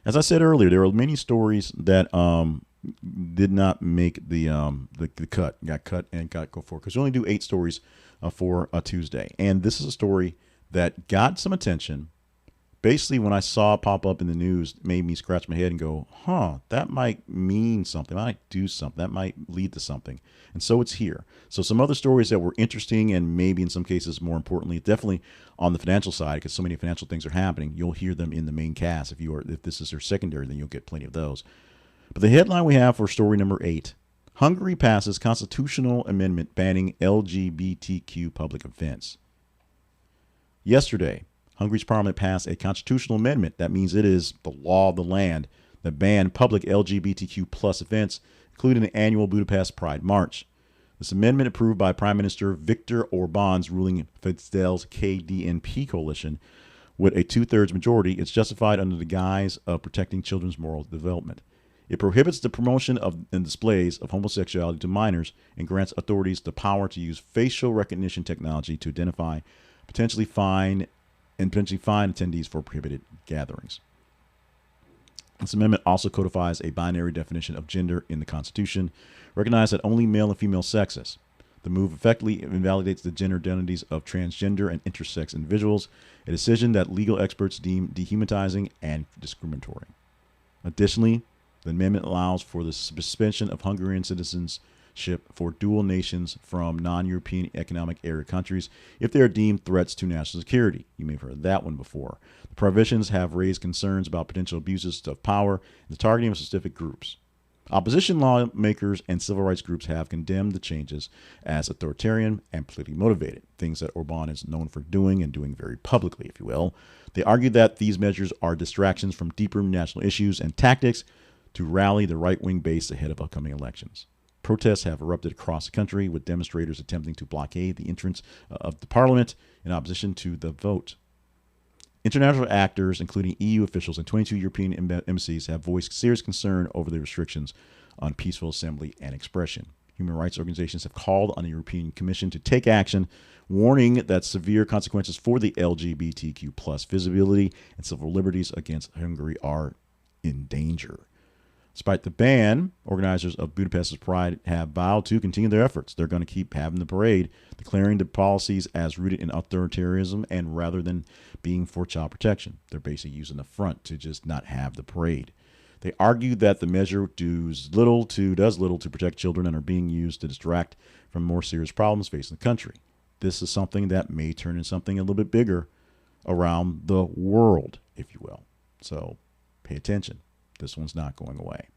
As I said earlier, there are many stories that did not make the cut, got cut and got go for, because we only do 8 stories for a Tuesday, and this is a story that got some attention. Basically, when I saw it pop up in the news, it made me scratch my head and go, huh, that might mean something. That might do something. That might lead to something. And so it's here. So some other stories that were interesting and maybe in some cases, more importantly, definitely on the financial side, because so many financial things are happening, you'll hear them in the main cast. If this is your secondary, then you'll get plenty of those. But the headline we have for story number 8, Hungary passes constitutional amendment banning LGBTQ public events. Yesterday, Hungary's parliament passed a constitutional amendment. That means it is the law of the land that banned public LGBTQ plus events, including the annual Budapest Pride March. This amendment, approved by Prime Minister Viktor Orbán's ruling Fidesz KDNP coalition with a 2/3 majority, is justified under the guise of protecting children's moral development. It prohibits the promotion of and displays of homosexuality to minors and grants authorities the power to use facial recognition technology to identify, potentially fine attendees for prohibited gatherings. This amendment also codifies a binary definition of gender in the Constitution, recognized that only male and female sexes. The move effectively invalidates the gender identities of transgender and intersex individuals, a decision that legal experts deem dehumanizing and discriminatory. Additionally, the amendment allows for the suspension of Hungarian citizenship for dual nations from non-European Economic Area countries if they are deemed threats to national security. You may have heard that one before. The provisions have raised concerns about potential abuses of power and the targeting of specific groups. Opposition lawmakers and civil rights groups have condemned the changes as authoritarian and politically motivated, things that Orbán is known for doing and doing very publicly, if you will. They argue that these measures are distractions from deeper national issues and tactics to rally the right-wing base ahead of upcoming elections. Protests have erupted across the country, with demonstrators attempting to blockade the entrance of the parliament in opposition to the vote. International actors, including EU officials and 22 European embassies, have voiced serious concern over the restrictions on peaceful assembly and expression. Human rights organizations have called on the European Commission to take action, warning that severe consequences for the LGBTQ plus visibility and civil liberties against Hungary are in danger. Despite the ban, organizers of Budapest's Pride have vowed to continue their efforts. They're going to keep having the parade, declaring the policies as rooted in authoritarianism and rather than being for child protection. They're basically using the front to just not have the parade. They argue that the measure does little to protect children and are being used to distract from more serious problems facing the country. This is something that may turn into something a little bit bigger around the world, if you will. So pay attention. This one's not going away.